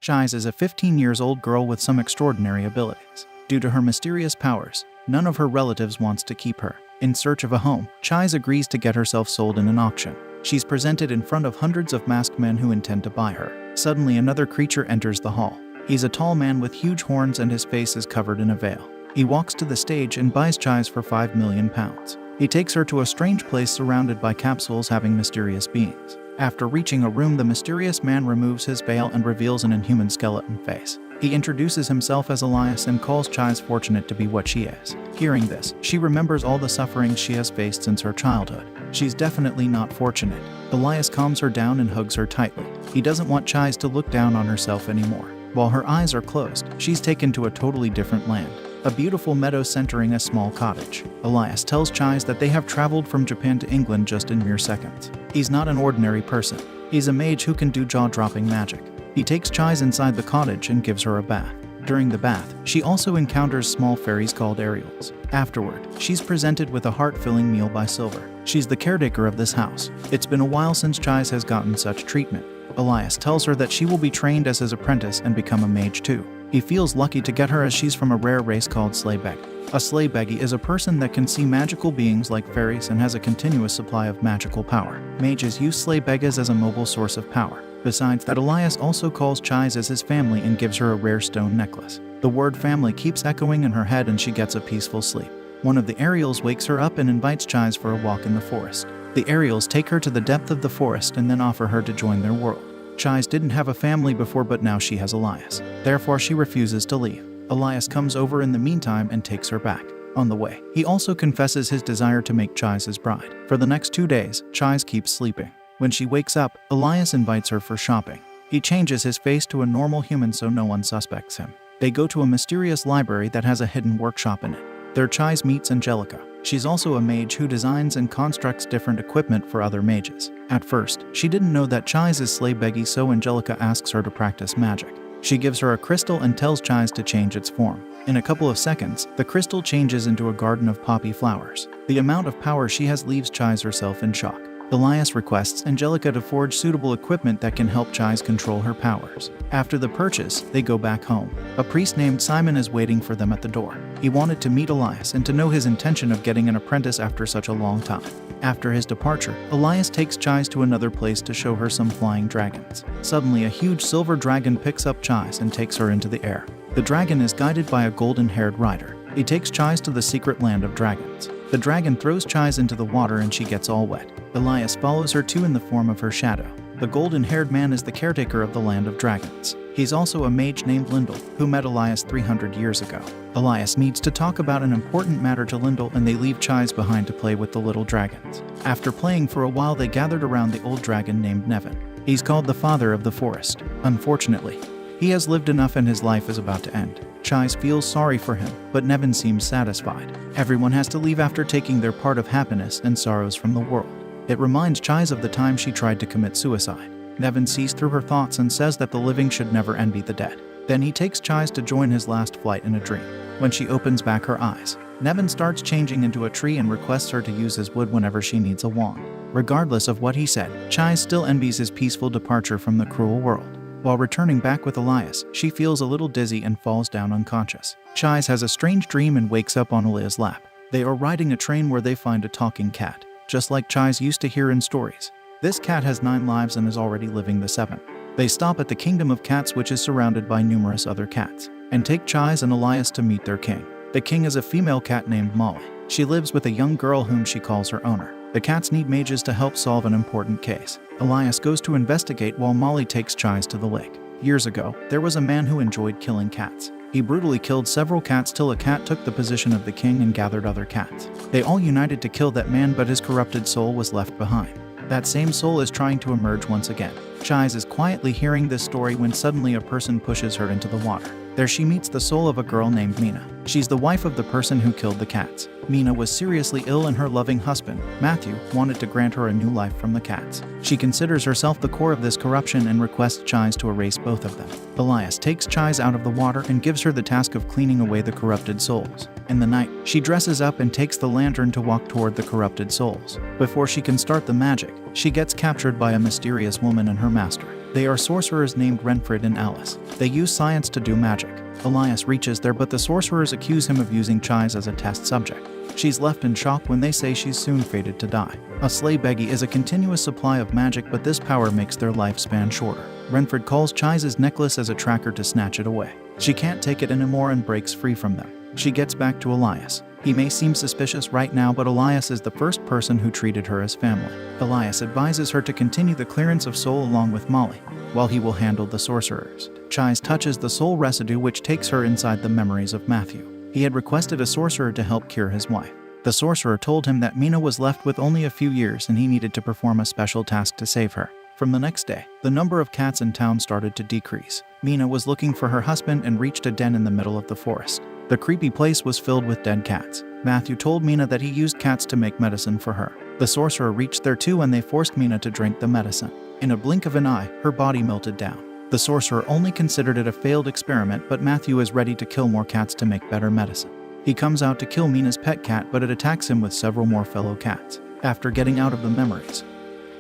Chise is a 15-year-old girl with some extraordinary abilities. Due to her mysterious powers, none of her relatives wants to keep her. In search of a home, Chise agrees to get herself sold in an auction. She's presented in front of hundreds of masked men who intend to buy her. Suddenly, another creature enters the hall. He's a tall man with huge horns and his face is covered in a veil. He walks to the stage and buys Chise for £5 million. He takes her to a strange place surrounded by capsules having mysterious beings. After reaching a room, the mysterious man removes his veil and reveals an inhuman skeleton face. He introduces himself as Elias and calls Chise fortunate to be what she is. Hearing this, she remembers all the sufferings she has faced since her childhood. She's definitely not fortunate. Elias calms her down and hugs her tightly. He doesn't want Chise to look down on herself anymore. While her eyes are closed, she's taken to a totally different land. A beautiful meadow centering a small cottage. Elias tells Chise that they have traveled from Japan to England just in mere seconds. He's not an ordinary person. He's a mage who can do jaw-dropping magic. He takes Chise inside the cottage and gives her a bath. During the bath, she also encounters small fairies called Ariels. Afterward, she's presented with a heart-filling meal by Silver. She's the caretaker of this house. It's been a while since Chise has gotten such treatment. Elias tells her that she will be trained as his apprentice and become a mage too. He feels lucky to get her as she's from a rare race called Sleigh Beggy. A Sleigh Beggy is a person that can see magical beings like fairies and has a continuous supply of magical power. Mages use Sleigh Beggies as a mobile source of power. Besides that, Elias also calls Chise as his family and gives her a rare stone necklace. The word family keeps echoing in her head and she gets a peaceful sleep. One of the Ariels wakes her up and invites Chise for a walk in the forest. The Ariels take her to the depth of the forest and then offer her to join their world. Chise didn't have a family before, but now she has Elias. Therefore, she refuses to leave. Elias comes over in the meantime and takes her back. On the way, he also confesses his desire to make Chise his bride. For the next 2 days, Chise keeps sleeping. When she wakes up, Elias invites her for shopping. He changes his face to a normal human so no one suspects him. They go to a mysterious library that has a hidden workshop in it. There, Chise meets Angelica. She's also a mage who designs and constructs different equipment for other mages. At first, she didn't know that Chise is Sleigh Beggy, so Angelica asks her to practice magic. She gives her a crystal and tells Chise to change its form. In a couple of seconds, the crystal changes into a garden of poppy flowers. The amount of power she has leaves Chise herself in shock. Elias requests Angelica to forge suitable equipment that can help Chise control her powers. After the purchase, they go back home. A priest named Simon is waiting for them at the door. He wanted to meet Elias and to know his intention of getting an apprentice after such a long time. After his departure, Elias takes Chise to another place to show her some flying dragons. Suddenly, a huge silver dragon picks up Chise and takes her into the air. The dragon is guided by a golden-haired rider. He takes Chise to the secret land of dragons. The dragon throws Chise into the water and she gets all wet. Elias follows her too in the form of her shadow. The golden-haired man is the caretaker of the land of dragons. He's also a mage named Lindell, who met Elias 300 years ago. Elias needs to talk about an important matter to Lindell and they leave Chise behind to play with the little dragons. After playing for a while, they gathered around the old dragon named Nevin. He's called the father of the forest. Unfortunately, he has lived enough and his life is about to end. Chise feels sorry for him, but Nevin seems satisfied. Everyone has to leave after taking their part of happiness and sorrows from the world. It reminds Chise of the time she tried to commit suicide. Nevin sees through her thoughts and says that the living should never envy the dead. Then he takes Chise to join his last flight in a dream. When she opens back her eyes, Nevin starts changing into a tree and requests her to use his wood whenever she needs a wand. Regardless of what he said, Chise still envies his peaceful departure from the cruel world. While returning back with Elias, she feels a little dizzy and falls down unconscious. Chise has a strange dream and wakes up on Elia's lap. They are riding a train where they find a talking cat, just like Chise used to hear in stories. This cat has 9 lives and is already living the 7th. They stop at the kingdom of cats, which is surrounded by numerous other cats, and take Chise and Elias to meet their king. The king is a female cat named Molly. She lives with a young girl whom she calls her owner. The cats need mages to help solve an important case. Elias goes to investigate while Molly takes Chise to the lake. Years ago, there was a man who enjoyed killing cats. He brutally killed several cats till a cat took the position of the king and gathered other cats. They all united to kill that man, but his corrupted soul was left behind. That same soul is trying to emerge once again. Chise is quietly hearing this story when suddenly a person pushes her into the water. There she meets the soul of a girl named Mina. She's the wife of the person who killed the cats. Mina was seriously ill and her loving husband, Matthew, wanted to grant her a new life from the cats. She considers herself the core of this corruption and requests Chise to erase both of them. Elias takes Chise out of the water and gives her the task of cleaning away the corrupted souls. In the night, she dresses up and takes the lantern to walk toward the corrupted souls. Before she can start the magic, she gets captured by a mysterious woman and her master. They are sorcerers named Renfred and Alice. They use science to do magic. Elias reaches there, but the sorcerers accuse him of using Chise as a test subject. She's left in shock when they say she's soon fated to die. A Sleigh Beggy is a continuous supply of magic, but this power makes their lifespan shorter. Renfred calls Chise's necklace as a tracker to snatch it away. She can't take it anymore and breaks free from them. She gets back to Elias. He may seem suspicious right now, but Elias is the first person who treated her as family. Elias advises her to continue the clearance of soul along with Molly, while he will handle the sorcerers. Chise touches the soul residue, which takes her inside the memories of Matthew. He had requested a sorcerer to help cure his wife. The sorcerer told him that Mina was left with only a few years and he needed to perform a special task to save her. From the next day, the number of cats in town started to decrease. Mina was looking for her husband and reached a den in the middle of the forest. The creepy place was filled with dead cats. Matthew told Mina that he used cats to make medicine for her. The sorcerer reached there too, and they forced Mina to drink the medicine. In a blink of an eye, her body melted down. The sorcerer only considered it a failed experiment, but Matthew is ready to kill more cats to make better medicine. He comes out to kill Mina's pet cat, but it attacks him with several more fellow cats. After getting out of the memories,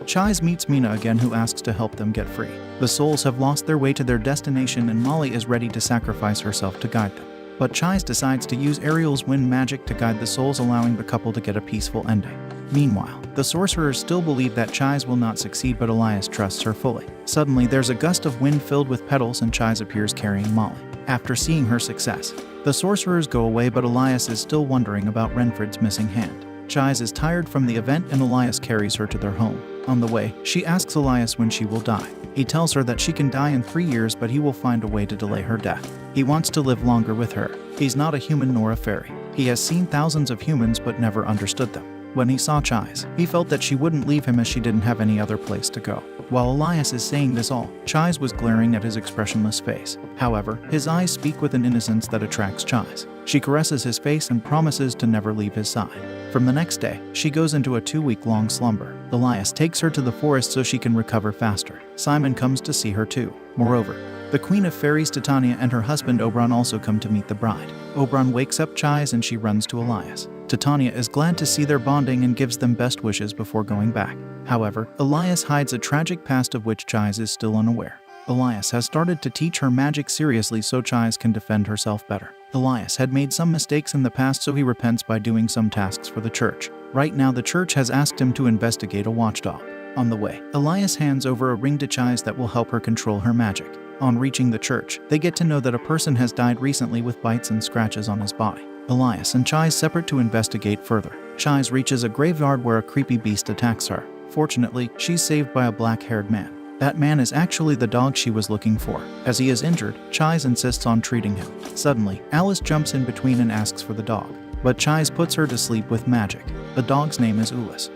Chise meets Mina again, who asks to help them get free. The souls have lost their way to their destination and Molly is ready to sacrifice herself to guide them. But Chise decides to use Ariel's wind magic to guide the souls, allowing the couple to get a peaceful ending. Meanwhile, the sorcerers still believe that Chise will not succeed, but Elias trusts her fully. Suddenly, there's a gust of wind filled with petals and Chise appears carrying Molly. After seeing her success, the sorcerers go away, but Elias is still wondering about Renfred's missing hand. Chise is tired from the event and Elias carries her to their home. On the way, she asks Elias when she will die. He tells her that she can die in 3 years, but he will find a way to delay her death. He wants to live longer with her. He's not a human nor a fairy. He has seen thousands of humans but never understood them. When he saw Chise, he felt that she wouldn't leave him as she didn't have any other place to go. While Elias is saying this all, Chise was glaring at his expressionless face. However, his eyes speak with an innocence that attracts Chise. She caresses his face and promises to never leave his side. From the next day, she goes into a 2-week-long slumber. Elias takes her to the forest so she can recover faster. Simon comes to see her too. Moreover, the Queen of Fairies Titania and her husband Oberon also come to meet the bride. Oberon wakes up Chise and she runs to Elias. Titania is glad to see their bonding and gives them best wishes before going back. However, Elias hides a tragic past of which Chise is still unaware. Elias has started to teach her magic seriously so Chise can defend herself better. Elias had made some mistakes in the past, so he repents by doing some tasks for the church. Right now, the church has asked him to investigate a watchdog. On the way, Elias hands over a ring to Chise that will help her control her magic. On reaching the church, they get to know that a person has died recently with bites and scratches on his body. Elias and Chise separate to investigate further. Chise reaches a graveyard where a creepy beast attacks her. Fortunately, she's saved by a black-haired man. That man is actually the dog she was looking for. As he is injured, Chise insists on treating him. Suddenly, Alice jumps in between and asks for the dog. But Chise puts her to sleep with magic. The dog's name is Ulis,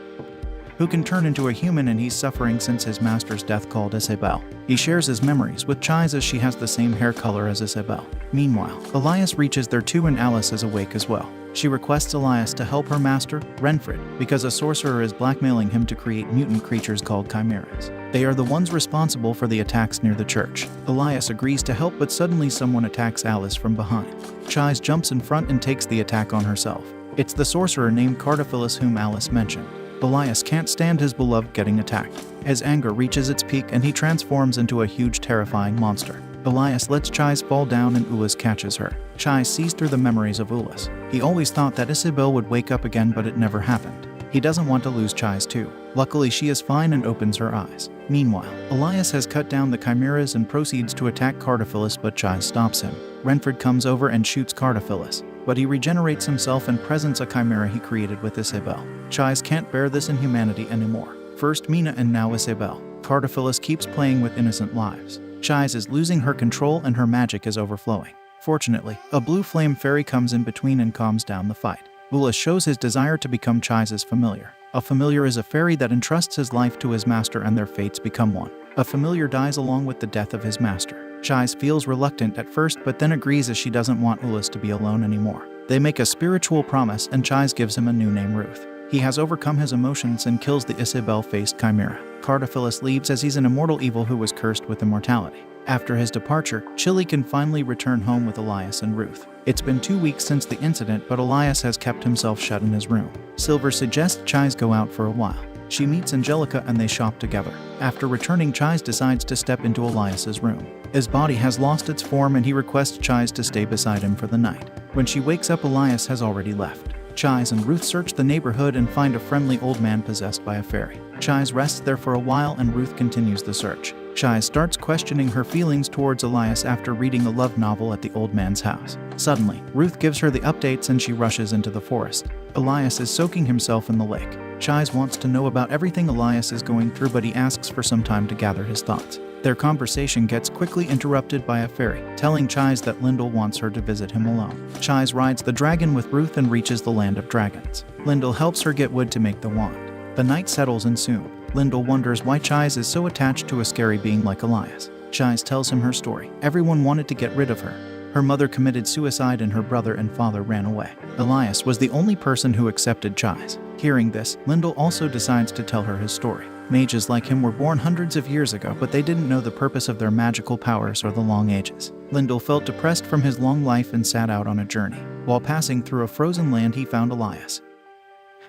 who can turn into a human, and he's suffering since his master's death, called Isabel. He shares his memories with Chise as she has the same hair color as Isabel. Meanwhile, Elias reaches there too and Alice is awake as well. She requests Elias to help her master, Renfred, because a sorcerer is blackmailing him to create mutant creatures called chimeras. They are the ones responsible for the attacks near the church. Elias agrees to help, but suddenly someone attacks Alice from behind. Chise jumps in front and takes the attack on herself. It's the sorcerer named Cardophilus whom Alice mentioned. Elias can't stand his beloved getting attacked. His anger reaches its peak and he transforms into a huge, terrifying monster. Elias lets Chise fall down and Ulis catches her. Chise sees through the memories of Ulis. He always thought that Isabel would wake up again, but it never happened. He doesn't want to lose Chise too. Luckily, she is fine and opens her eyes. Meanwhile, Elias has cut down the chimeras and proceeds to attack Cardophilus, but Chise stops him. Renfred comes over and shoots Cardophilus, but he regenerates himself and presents a chimera he created with Isabel. Chise can't bear this inhumanity anymore. First Mina and now Isabel. Cardophilus keeps playing with innocent lives. Chise is losing her control and her magic is overflowing. Fortunately, a blue flame fairy comes in between and calms down the fight. Ulis shows his desire to become Chise's familiar. A familiar is a fairy that entrusts his life to his master and their fates become one. A familiar dies along with the death of his master. Chise feels reluctant at first, but then agrees as she doesn't want Ulis to be alone anymore. They make a spiritual promise and Chise gives him a new name, Ruth. He has overcome his emotions and kills the Isabel-faced chimera. Cardophilus leaves as he's an immortal evil who was cursed with immortality. After his departure, Chile can finally return home with Elias and Ruth. It's been 2 weeks since the incident, but Elias has kept himself shut in his room. Silver suggests Chise go out for a while. She meets Angelica and they shop together. After returning, Chise decides to step into Elias's room. His body has lost its form and he requests Chise to stay beside him for the night. When she wakes up, Elias has already left. Chise and Ruth search the neighborhood and find a friendly old man possessed by a fairy. Chise rests there for a while and Ruth continues the search. Chise starts questioning her feelings towards Elias after reading a love novel at the old man's house. Suddenly, Ruth gives her the updates and she rushes into the forest. Elias is soaking himself in the lake. Chise wants to know about everything Elias is going through, but he asks for some time to gather his thoughts. Their conversation gets quickly interrupted by a fairy, telling Chise that Lyndall wants her to visit him alone. Chise rides the dragon with Ruth and reaches the land of dragons. Lyndall helps her get wood to make the wand. The night settles and soon, Lyndall wonders why Chise is so attached to a scary being like Elias. Chise tells him her story. Everyone wanted to get rid of her. Her mother committed suicide and her brother and father ran away. Elias was the only person who accepted Chise. Hearing this, Lyndall also decides to tell her his story. Mages like him were born hundreds of years ago, but they didn't know the purpose of their magical powers or the long ages. Lyndall felt depressed from his long life and set out on a journey. While passing through a frozen land, he found Elias,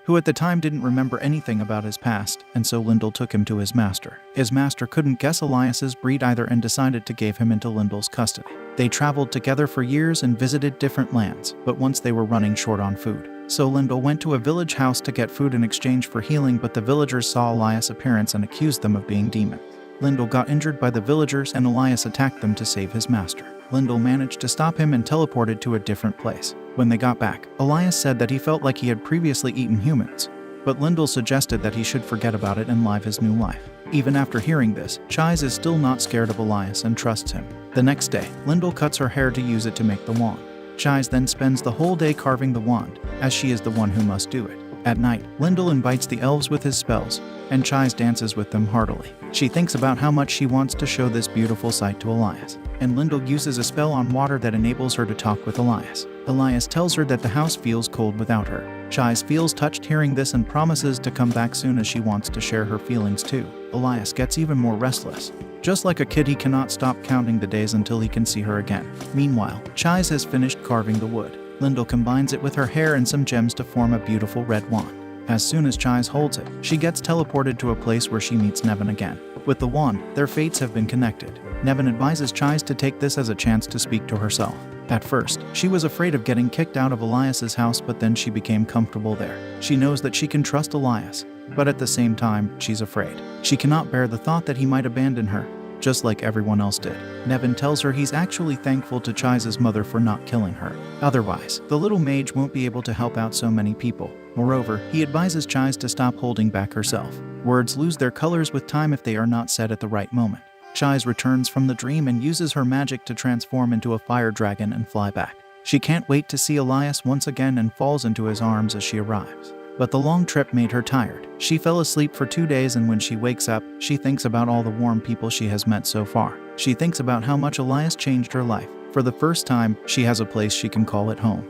who at the time didn't remember anything about his past, and so Lyndall took him to his master. His master couldn't guess Elias's breed either and decided to give him into Lyndall's custody. They traveled together for years and visited different lands, but once they were running short on food. So Lyndall went to a village house to get food in exchange for healing, but the villagers saw Elias' appearance and accused them of being demons. Lyndall got injured by the villagers and Elias attacked them to save his master. Lyndall managed to stop him and teleported to a different place. When they got back, Elias said that he felt like he had previously eaten humans, but Lyndall suggested that he should forget about it and live his new life. Even after hearing this, Chise is still not scared of Elias and trusts him. The next day, Lyndall cuts her hair to use it to make the wand. Chise then spends the whole day carving the wand, as she is the one who must do it. At night, Lyndall invites the elves with his spells, and Chise dances with them heartily. She thinks about how much she wants to show this beautiful sight to Elias, and Lyndall uses a spell on water that enables her to talk with Elias. Elias tells her that the house feels cold without her. Chise feels touched hearing this and promises to come back soon as she wants to share her feelings too. Elias gets even more restless. Just like a kid, he cannot stop counting the days until he can see her again. Meanwhile, Chise has finished carving the wood. Lyndall combines it with her hair and some gems to form a beautiful red wand. As soon as Chise holds it, she gets teleported to a place where she meets Nevin again. With the wand, their fates have been connected. Nevin advises Chise to take this as a chance to speak to herself. At first, she was afraid of getting kicked out of Elias's house, but then she became comfortable there. She knows that she can trust Elias, but at the same time, she's afraid. She cannot bear the thought that he might abandon her, just like everyone else did. Nevin tells her he's actually thankful to Chise's mother for not killing her. Otherwise, the little mage won't be able to help out so many people. Moreover, he advises Chise to stop holding back herself. Words lose their colors with time if they are not said at the right moment. Chise returns from the dream and uses her magic to transform into a fire dragon and fly back. She can't wait to see Elias once again and falls into his arms as she arrives. But the long trip made her tired. She fell asleep for 2 days, and when she wakes up, she thinks about all the warm people she has met so far. She thinks about how much Elias changed her life. For the first time, she has a place she can call it home.